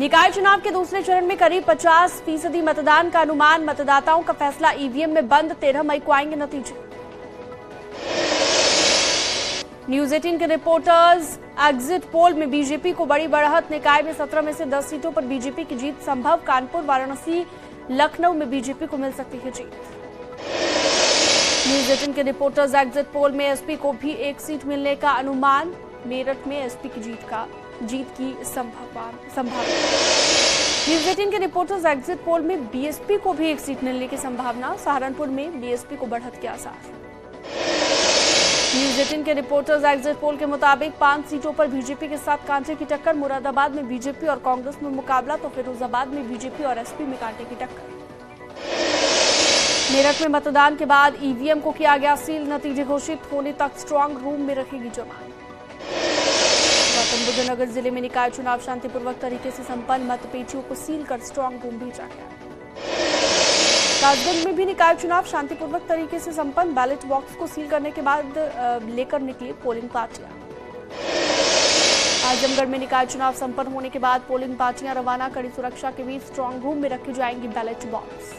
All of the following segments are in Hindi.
निकाय चुनाव के दूसरे चरण में करीब 50% मतदान का अनुमान। मतदाताओं का फैसला ईवीएम में बंद। 13 मई को आएंगे नतीजे। न्यूज 18 के रिपोर्टर्स एग्जिट पोल में बीजेपी को बड़ी बढ़त। निकाय में 17 में से 10 सीटों पर बीजेपी की जीत संभव। कानपुर, वाराणसी, लखनऊ में बीजेपी को मिल सकती है जीत। न्यूज 18 के रिपोर्टर्स एग्जिट पोल में एसपी को भी एक सीट मिलने का अनुमान। मेरठ में एसपी की जीत की संभावना। न्यूज 18 के रिपोर्टर्स एग्जिट पोल में बीएसपी को भी एक सीट मिलने की संभावना। सहारनपुर में बीएसपी को बढ़त के आसार। न्यूज 18 के रिपोर्टर्स एग्जिट पोल के मुताबिक 5 सीटों पर बीजेपी के साथ कांटे की टक्कर। मुरादाबाद में बीजेपी और कांग्रेस में मुकाबला, तो फिरोजाबाद में बीजेपी और एसपी में कांटे की टक्कर। मेरठ में मतदान के बाद ईवीएम को किया गया सील। नतीजे घोषित होने तक स्ट्रांग रूम में रखेगी जमात। गौतम बुद्ध नगर जिले में निकाय चुनाव शांतिपूर्वक तरीके से संपन्न। मतपेटियों को सील कर स्ट्रांग रूम भेजा गया। कासगंज में भी निकाय चुनाव शांतिपूर्वक तरीके से संपन्न। बैलेट बॉक्स को सील करने के बाद लेकर निकली पोलिंग पार्टियां। आजमगढ़ में निकाय चुनाव संपन्न होने के बाद पोलिंग पार्टियां रवाना। कड़ी सुरक्षा के बीच स्ट्रांग रूम में रखी जाएंगी बैलेट बॉक्स।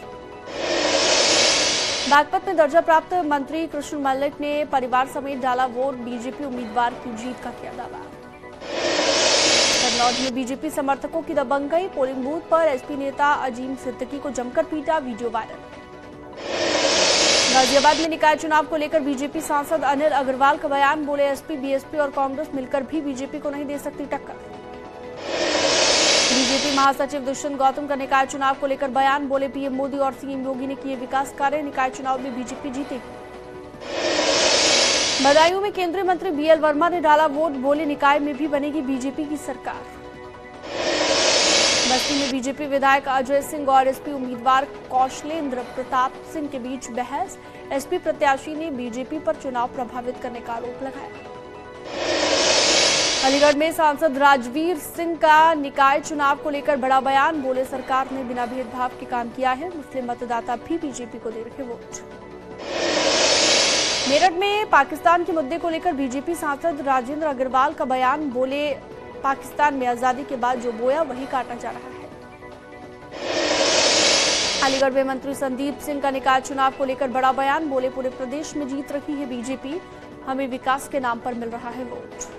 बागपत में दर्जा प्राप्त मंत्री कृष्ण मल्लिक ने परिवार समेत डाला वोट। बीजेपी उम्मीदवार की जीत का किया दावा। कन्नौज में बीजेपी समर्थकों की दबंगई। पोलिंग बूथ पर एसपी नेता अजीम सिद्दीकी को जमकर पीटा, वीडियो वायरल। गाजियाबाद में निकाय चुनाव को लेकर बीजेपी सांसद अनिल अग्रवाल का बयान। बोले एसपी, बीएसपी और कांग्रेस मिलकर भी बीजेपी को नहीं दे सकती टक्कर। बीजेपी महासचिव दुष्यंत गौतम का निकाय चुनाव को लेकर बयान। बोले पीएम मोदी और सीएम योगी ने किए विकास कार्य। निकाय चुनाव में बीजेपी जीतेगी। बदायूं में केंद्रीय मंत्री बीएल वर्मा ने डाला वोट। बोले निकाय में भी बनेगी बीजेपी की सरकार। बस्ती में बीजेपी विधायक अजय सिंह और एसपी उम्मीदवार कौशलेंद्र प्रताप सिंह के बीच बहस। एसपी प्रत्याशी ने बीजेपी पर चुनाव प्रभावित करने का आरोप लगाया। अलीगढ़ में सांसद राजवीर सिंह का निकाय चुनाव को लेकर बड़ा बयान। बोले सरकार ने बिना भेदभाव के काम किया है। मुस्लिम मतदाता भी बीजेपी को दे रहे वोट। मेरठ में पाकिस्तान के मुद्दे को लेकर बीजेपी सांसद राजेंद्र अग्रवाल का बयान। बोले पाकिस्तान में आजादी के बाद जो बोया वही काटा जा रहा है। अलीगढ़ में मंत्री संदीप सिंह का निकाय चुनाव को लेकर बड़ा बयान। बोले पूरे प्रदेश में जीत रही है बीजेपी। हमें विकास के नाम पर मिल रहा है वोट।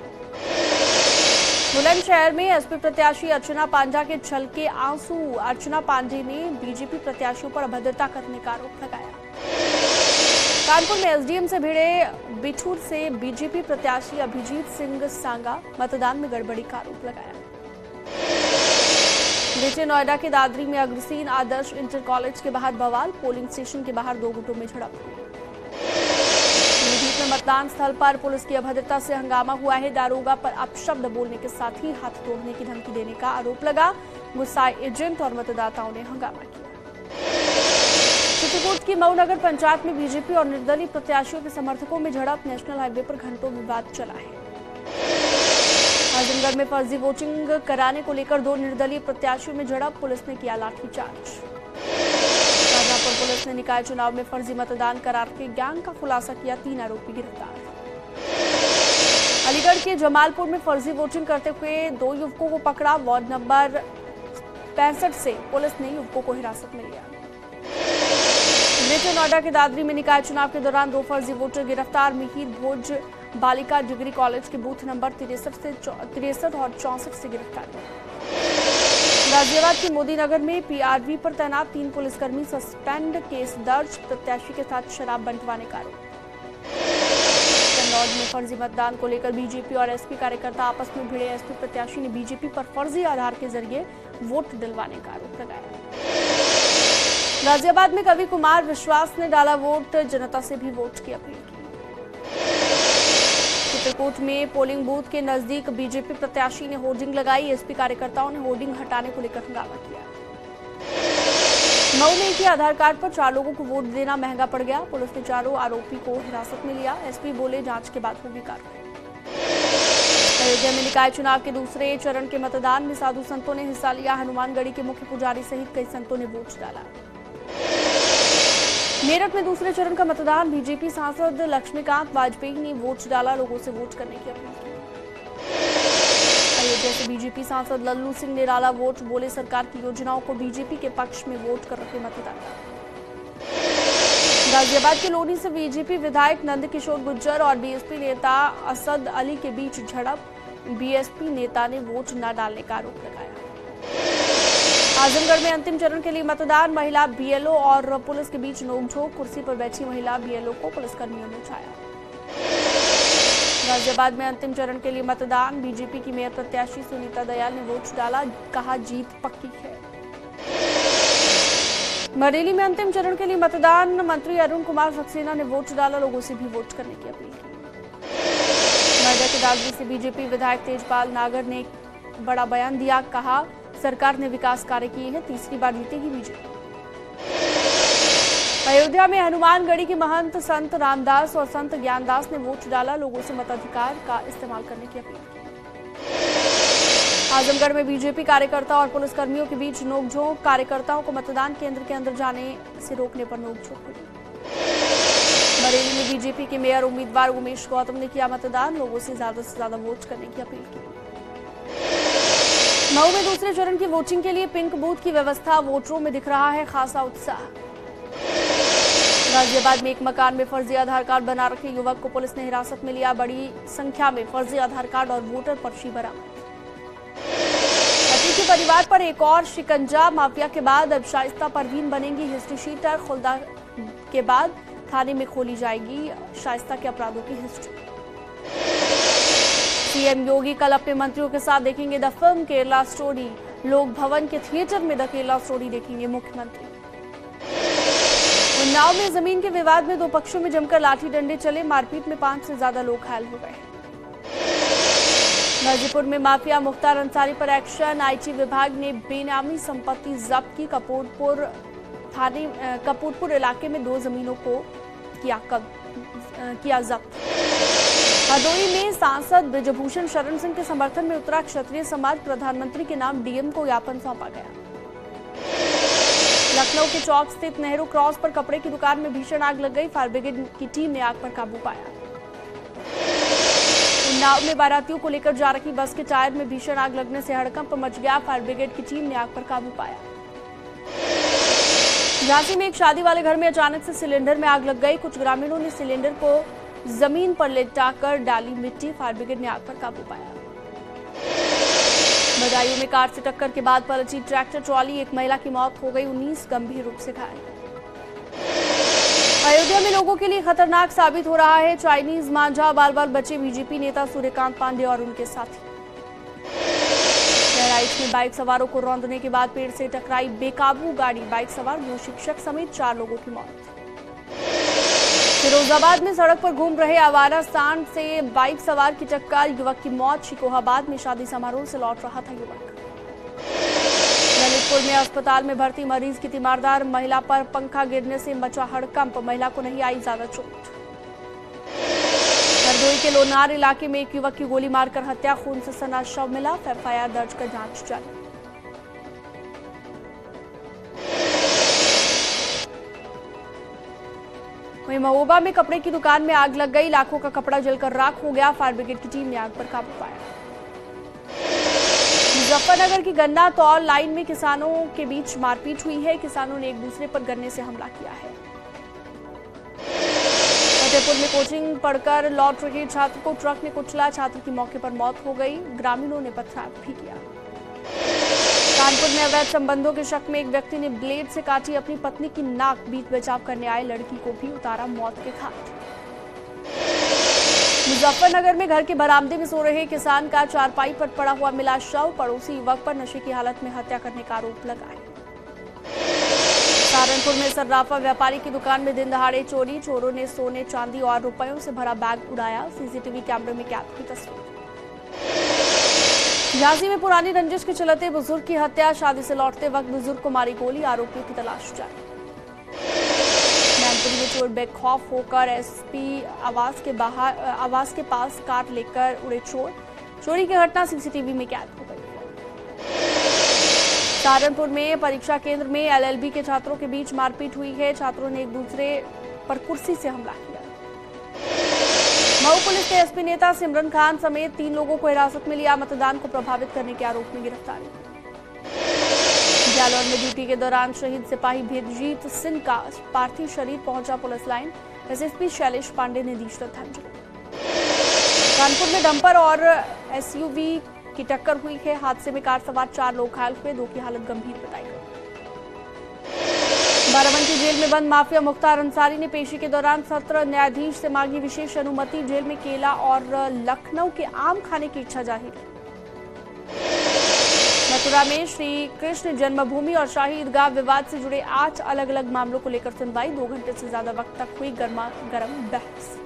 बुलंदशहर में एसपी प्रत्याशी अर्चना पांडा के छल के आंसू। अर्चना पांडे ने बीजेपी प्रत्याशियों पर अभद्रता करने का आरोप लगाया। कानपुर में एसडीएम से भिड़े बिठूर से बीजेपी प्रत्याशी अभिजीत सिंह सांगा। मतदान में गड़बड़ी का आरोप लगाया। ग्रेटर नोएडा के दादरी में अग्रसेन आदर्श इंटर कॉलेज के बाहर बवाल। पोलिंग स्टेशन के बाहर 2 गुटों में झड़प। में मतदान स्थल पर पुलिस की अभद्रता से हंगामा हुआ है। दारोगा पर अपशब्द बोलने के साथ ही हाथ तोड़ने की धमकी देने का आरोप लगा। गुस्साए एजेंट और मतदाताओं ने हंगामा किया। चित्रकूट की मऊ नगर पंचायत में बीजेपी और निर्दलीय प्रत्याशियों के समर्थकों में झड़प। नेशनल हाईवे पर घंटों विवाद चला है। आजमगढ़ में फर्जी वोटिंग कराने को लेकर 2 निर्दलीय प्रत्याशियों में झड़प। पुलिस ने किया लाठीचार्ज। शाहजहांपुर पुलिस ने निकाय चुनाव में फर्जी मतदान करा के गैंग का खुलासा किया। 3 आरोपी गिरफ्तार। अलीगढ़ के जमालपुर में फर्जी वोटिंग करते हुए 2 युवकों को पकड़ा। वार्ड नंबर 65 से पुलिस ने युवकों को हिरासत में लिया। ग्रेटर नोएडा के दादरी में निकाय चुनाव के दौरान 2 फर्जी वोटर गिरफ्तार। मिहिर भोज बालिका डिग्री कॉलेज के बूथ नंबर 63 और 64 से गिरफ्तार। गाजियाबाद के मोदी नगर में पीआरवी पर तैनात 3 पुलिसकर्मी सस्पेंड। केस दर्ज। प्रत्याशी के साथ शराब बंटवाने का आरोप। कन्नौज में फर्जी मतदान को लेकर बीजेपी और एसपी कार्यकर्ता आपस में भिड़े। एसपी प्रत्याशी ने बीजेपी पर फर्जी आधार के जरिए वोट दिलवाने का आरोप लगाया। गाजियाबाद में कवि कुमार विश्वास ने डाला वोट। जनता से भी वोट की अपील की। चित्रकूट में पोलिंग बूथ के नजदीक बीजेपी प्रत्याशी ने होर्डिंग लगाई। एसपी कार्यकर्ताओं ने होर्डिंग हटाने को लेकर हंगामा किया। मऊ में एक ही आधार कार्ड पर 4 लोगों को वोट देना महंगा पड़ गया। पुलिस ने चारों आरोपी को हिरासत में लिया। एसपी बोले जांच के बाद होगी कार्रवाई। अयोध्या में निकाय चुनाव के दूसरे चरण के मतदान में साधु संतों ने हिस्सा लिया। हनुमानगढ़ी के मुख्य पुजारी सहित कई संतों ने वोट डाला। मेरठ में दूसरे चरण का मतदान। बीजेपी सांसद लक्ष्मीकांत वाजपेयी ने वोट डाला। लोगों से वोट करने की अपील की। अयोध्या से से बीजेपी सांसद लल्लू सिंह ने डाला वोट, बोले सरकार की योजनाओं को बीजेपी के पक्ष में वोट कर रहे मतदाता। गाजियाबाद के लोनी से बीजेपी विधायक नंदकिशोर गुर्जर और बीएसपी नेता असद अली के बीच झड़प, बीएसपी नेता ने वोट न डालने का आरोप लगाया। आजमगढ़ में अंतिम चरण के लिए मतदान, महिला बीएलओ और पुलिस के बीच नोकझोंक, कुर्सी पर बैठी महिला बीएलओ को पुलिसकर्मियों ने उठाया। गाजियाबाद में अंतिम चरण के लिए मतदान, बीजेपी की मेयर प्रत्याशी सुनीता दयाल ने वोट डाला, कहा जीत पक्की है। बरेली में अंतिम चरण के लिए मतदान, मंत्री अरुण कुमार सक्सेना ने वोट डाला, लोगों से भी वोट करने की अपील की। नोएडा के दादरी से बीजेपी विधायक तेजपाल नागर ने बड़ा बयान दिया, कहा सरकार ने विकास कार्य किए हैं, तीसरी बार जीतेगी बीजेपी। अयोध्या में हनुमानगढ़ी के महंत संत रामदास और संत ज्ञानदास ने वोट डाला, लोगों से मताधिकार का इस्तेमाल करने की अपील की। आजमगढ़ में बीजेपी कार्यकर्ता और पुलिसकर्मियों के बीच नोकझोंक, कार्यकर्ताओं को मतदान केंद्र के अंदर जाने से रोकने पर नोकझोंक हुई। बरेली में बीजेपी के मेयर उम्मीदवार उमेश गौतम ने किया मतदान, लोगों से ज्यादा वोट करने की अपील की। मऊ में दूसरे चरण की वोटिंग के लिए पिंक बूथ की व्यवस्था, वोटरों में दिख रहा है खासा उत्साह। गाजियाबाद में एक मकान में फर्जी आधार कार्ड बना रखे युवक को पुलिस ने हिरासत में लिया, बड़ी संख्या में फर्जी आधार कार्ड और वोटर पर्ची बरामद। पति के परिवार पर एक और शिकंजा, माफिया के बाद अब शाइस्ता परवीन बनेंगी हिस्ट्री शीटर, खुलदा के बाद थाने में खोली जाएगी शाइस्ता के अपराधों की हिस्ट्री। सीएम योगी कल अपने मंत्रियों के साथ देखेंगे द फिल्म केरला स्टोरी, लोक भवन के थिएटर में द केरला स्टोरी देखेंगे मुख्यमंत्री। उन्नाव में जमीन के विवाद में दो पक्षों में जमकर लाठी डंडे चले, मारपीट में 5 से ज्यादा लोग घायल हो गए। गाजीपुर में माफिया मुख्तार अंसारी पर एक्शन, आईटी विभाग ने बेनामी संपत्ति जब्त की, कपूरपुर इलाके में 2 जमीनों को किया जब्त। हरदोई में सांसद ब्रिजभूषण शरण सिंह के समर्थन में उतरा क्षत्रिय समाज, प्रधानमंत्री के नाम डीएम को ज्ञापन सौंपा गया। लखनऊ के चौक स्थित नेहरू क्रॉस पर कपड़े की दुकान में भीषण आग लग गई, फायर ब्रिगेड की टीम ने आग पर काबू पाया। उन्नाव में बारातियों को लेकर जा रही बस के टायर में भीषण आग लगने से हड़कंप मच गया, फायर ब्रिगेड की टीम ने आग पर काबू पाया। झांसी में एक शादी वाले घर में अचानक से सिलेंडर में आग लग गई, कुछ ग्रामीणों ने सिलेंडर को जमीन पर लेटाकर डाली मिट्टी, फायर ब्रिगेड ने आग पर काबू पाया। बदायूं में कार से टक्कर के बाद पलटी ट्रैक्टर ट्रॉली, एक महिला की मौत हो गई, 19 गंभीर रूप से घायल। अयोध्या में लोगों के लिए खतरनाक साबित हो रहा है चाइनीज मांझा, बाल बाल बचे बीजेपी नेता सूर्यकांत पांडे और उनके साथी। बहराइच में बाइक सवारों को रौंदने के बाद पेड़ से टकराई बेकाबू गाड़ी, बाइक सवार 2 शिक्षक समेत 4 लोगों की मौत। फिरोजाबाद में सड़क पर घूम रहे आवारा सांड से बाइक सवार की टक्कर, युवक की मौत। शिकोहाबाद में शादी समारोह से लौट रहा था युवक। ललितपुर में अस्पताल में भर्ती मरीज की तीमारदार महिला पर पंखा गिरने से मचा हड़कंप, महिला को नहीं आई ज्यादा चोट। हरदोई के लोनार इलाके में एक युवक की गोली मारकर हत्या, खून से सना शव मिला, एफआईआर दर्ज कर जांच जारी। वहीं महोबा में कपड़े की दुकान में आग लग गई, लाखों का कपड़ा जलकर राख हो गया, फायर ब्रिगेड की टीम ने आग पर काबू पाया। मुजफ्फरनगर की गन्ना तौल लाइन में किसानों के बीच मारपीट हुई है, किसानों ने एक दूसरे पर गन्ने से हमला किया है। फतेहपुर में कोचिंग पढ़कर लौट रहे छात्र को ट्रक ने कुचला, छात्र की मौके पर मौत हो गई, ग्रामीणों ने पथराव भी किया। कानपुर में अवैध संबंधों के शक में एक व्यक्ति ने ब्लेड से काटी अपनी पत्नी की नाक, बीच बचाव करने आए लड़की को भी उतारा मौत के घाट। मुजफ्फरनगर में घर के बरामदे में सो रहे किसान का चारपाई पर पड़ा हुआ मिला शव, पड़ोसी युवक पर नशे की हालत में हत्या करने का आरोप लगा है। सहारनपुर में सर्राफा व्यापारी की दुकान में दिन दहाड़े चोरी, चोरों ने सोने चांदी और रुपयों से भरा बैग उड़ाया, सीसीटीवी कैमरे में कैद की तस्वीर। झांसी में पुरानी रंजिश के चलते बुजुर्ग की हत्या, शादी से लौटते वक्त बुजुर्ग को मारी गोली, आरोपियों की तलाश जारी। मैनपुरी में चोर बेखौफ होकर एसपी आवास के पास कार लेकर उड़े चोर, चोरी की घटना सीसीटीवी में कैद हो गई। सहारनपुर में परीक्षा केंद्र में एलएलबी के छात्रों के बीच मारपीट हुई है, छात्रों ने एक दूसरे पर कुर्सी से हमला किया। मऊ पुलिस ने एसपी नेता सिमरन खान समेत 3 लोगों को हिरासत में लिया। मतदान को प्रभावित करने के आरोप में गिरफ्तारी। जालौर में ड्यूटी के दौरान शहीद सिपाही भेदजीत सिंह का पार्थिव शरीर पहुंचा police line. SSP Shailesh Pandey ने दी श्रद्धांजलि। कानपुर में डंपर और एसयूवी की टक्कर हुई है। हादसे में कार सवार 4 लोग घायल हुए, 2 की हालत गंभीर बताई गई। बाराबंकी जेल में बंद माफिया मुख्तार अंसारी ने पेशी के दौरान सत्र न्यायाधीश से मांगी विशेष अनुमति। जेल में केला और लखनऊ के आम खाने की इच्छा जाहिर। मथुरा में श्री कृष्ण जन्मभूमि और शाही ईदगाह विवाद से जुड़े 8 अलग अलग मामलों को लेकर सुनवाई। 2 घंटे से ज्यादा वक्त तक हुई गर्मा गर्म बहस।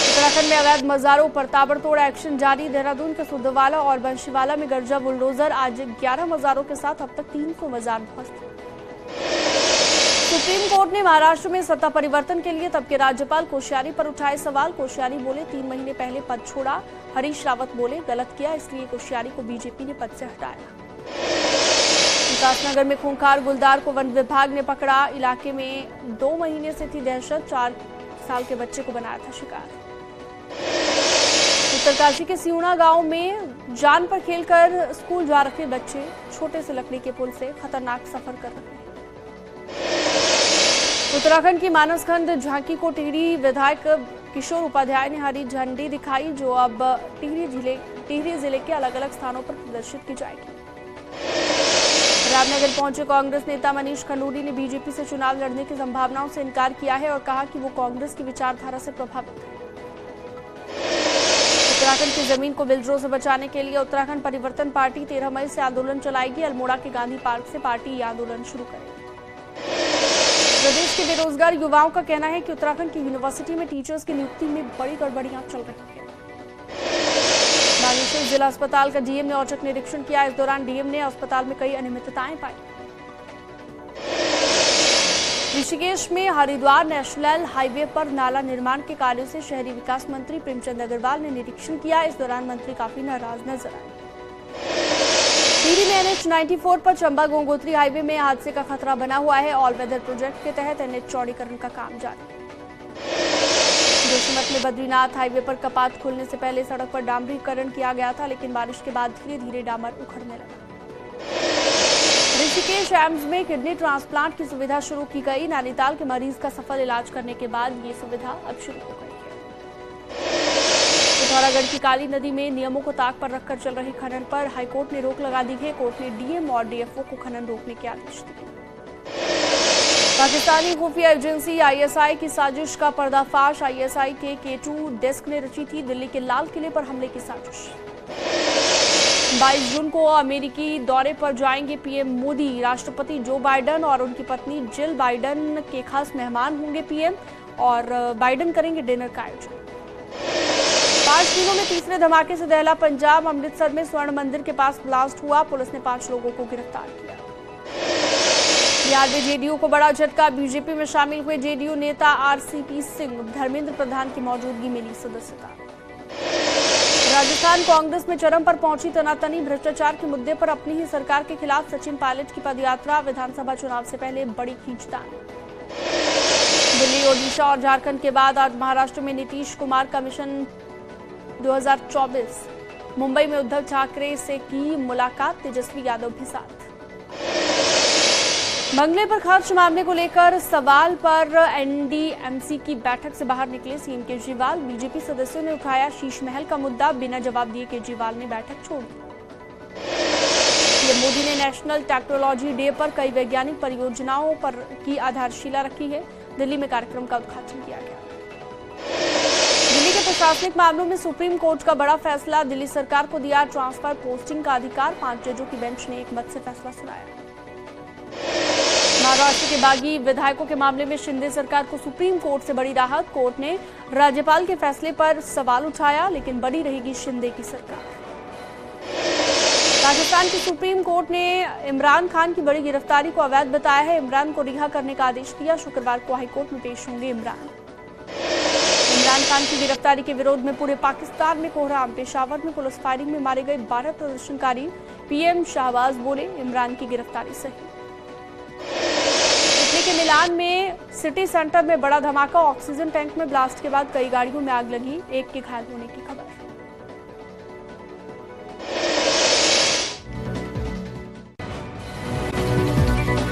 उत्तराखंड में अवैध मजारों पर ताबड़तोड़ एक्शन जारी। देहरादून के सुद्धवाला और बंशीवाला में गरजा बुलडोजर। आज 11 मजारों के साथ अब तक 300 मजार ध्वस्त। सुप्रीम कोर्ट ने महाराष्ट्र में सत्ता परिवर्तन के लिए तब के राज्यपाल कोश्यारी पर उठाए सवाल। कोश्यारी बोले 3 महीने पहले पद छोड़ा। हरीश रावत बोले गलत किया, इसलिए कोश्यारी को बीजेपी ने पद से हटाया। विकासनगर में खूंखार गुलदार को वन विभाग ने पकड़ा। इलाके में 2 महीने से थी दहशत। 4 साल के बच्चे को बनाया था शिकार। उत्तरकाशी के सिउना गांव में जान पर खेलकर स्कूल जा रहे बच्चे छोटे से लकड़ी के पुल से खतरनाक सफर कर रहे हैं। उत्तराखंड की मानसखंड झांकी को टिहरी विधायक किशोर उपाध्याय ने हरी झंडी दिखाई, जो अब टिहरी जिले के अलग अलग स्थानों पर प्रदर्शित की जाएगी। रामनगर पहुंचे कांग्रेस नेता मनीष खंडूरी ने बीजेपी से चुनाव लड़ने की संभावनाओं से इनकार किया है और कहा कि वो कांग्रेस की विचारधारा से प्रभावित है। उत्तराखंड की जमीन को बिल्डरों से बचाने के लिए उत्तराखंड परिवर्तन पार्टी 13 मई से आंदोलन चलाएगी। अल्मोड़ा के गांधी पार्क से पार्टी ये आंदोलन शुरू करेगी। प्रदेश के बेरोजगार युवाओं का कहना है कि उत्तराखंड की यूनिवर्सिटी में टीचर्स की नियुक्ति में बड़ी गड़बड़ियां चल रही हैं। बागेश्वर जिला अस्पताल का डीएम ने औचक निरीक्षण किया। इस दौरान डीएम ने अस्पताल में कई अनियमितताएं पाई। ऋषिकेश में हरिद्वार नेशनल हाईवे पर नाला निर्माण के कार्यों से शहरी विकास मंत्री प्रेमचंद अग्रवाल ने निरीक्षण किया। इस दौरान मंत्री काफी नाराज नजर आए। टिहरी में NH 94 पर चंबा गंगोत्री हाईवे में हादसे का खतरा बना हुआ है। ऑल वेदर प्रोजेक्ट के तहत NH चौड़ीकरण का काम जारी। जोशीमठ में बद्रीनाथ हाईवे पर कपात खुलने से पहले सड़क पर डामरीकरण किया गया था, लेकिन बारिश के बाद धीरे धीरे डामर उखड़ने लगा। ऋषिकेश एम्स में किडनी ट्रांसप्लांट की सुविधा शुरू की गई। नैनीताल के मरीज का सफल इलाज करने के बाद ये सुविधा अब शुरू हो गई है। पिथौरागढ़ की काली नदी में नियमों को ताक पर रखकर चल रहे खनन पर हाईकोर्ट ने रोक लगा दी है। कोर्ट ने डीएम और डीएफओ को खनन रोकने के आदेश दिए। पाकिस्तानी खुफिया एजेंसी ISI की साजिश का पर्दाफाश। ISI के K2 डेस्क ने रची थी दिल्ली के लाल किले पर हमले की साजिश। 22 जून को अमेरिकी दौरे पर जाएंगे पीएम मोदी। राष्ट्रपति जो बाइडन और उनकी पत्नी जिल बाइडन के खास मेहमान होंगे पीएम, और बाइडन करेंगे डिनर का आयोजन। 5 दिनों में तीसरे धमाके से दहला पंजाब। अमृतसर में स्वर्ण मंदिर के पास ब्लास्ट हुआ। पुलिस ने 5 लोगों को गिरफ्तार किया। बिहार में जेडीयू को बड़ा झटका। बीजेपी में शामिल हुए जेडीयू नेता RCP सिंह धर्मेंद्र प्रधान की मौजूदगी मिली सदस्यता। राजस्थान कांग्रेस में चरम पर पहुंची तनातनी। भ्रष्टाचार के मुद्दे पर अपनी ही सरकार के खिलाफ सचिन पायलट की पदयात्रा। विधानसभा चुनाव से पहले बड़ी खींचतान। दिल्ली, ओडिशा और झारखंड के बाद आज महाराष्ट्र में नीतीश कुमार का मिशन 2024। मुंबई में उद्धव ठाकरे से की मुलाकात, तेजस्वी यादव भी साथ। मंगले पर खर्च मामले को लेकर सवाल पर NDMC की बैठक से बाहर निकले सीएम केजरीवाल। बीजेपी सदस्यों ने उठाया शीश महल का मुद्दा। बिना जवाब दिए केजरीवाल ने बैठक छोड़ दी। पीएम मोदी ने नेशनल टेक्नोलॉजी डे पर कई वैज्ञानिक परियोजनाओं पर की आधारशिला रखी है। दिल्ली में कार्यक्रम का उद्घाटन किया गया। दिल्ली के प्रशासनिक मामलों में सुप्रीम कोर्ट का बड़ा फैसला। दिल्ली सरकार को दिया ट्रांसफर पोस्टिंग का अधिकार। 5 जजों की बेंच ने एक मत से फैसला सुनाया। महाराष्ट्र के बागी विधायकों के मामले में शिंदे सरकार को सुप्रीम कोर्ट से बड़ी राहत। कोर्ट ने राज्यपाल के फैसले पर सवाल उठाया, लेकिन बड़ी रहेगी शिंदे की सरकार। पाकिस्तान की सुप्रीम कोर्ट ने इमरान खान की बड़ी गिरफ्तारी को अवैध बताया है। इमरान को रिहा करने का आदेश दिया। शुक्रवार को हाईकोर्ट में पेश होंगे इमरान खान की गिरफ्तारी के विरोध में पूरे पाकिस्तान में कोहराम। पेशावर में पुलिस फायरिंग में मारे गए 12 प्रदर्शनकारी। PM शाहबाज बोले इमरान की गिरफ्तारी सही। के मिलान में सिटी सेंटर में बड़ा धमाका, ऑक्सीजन टैंक में ब्लास्ट के बाद कई गाड़ियों में आग लगी, एक के घायल होने की खबर।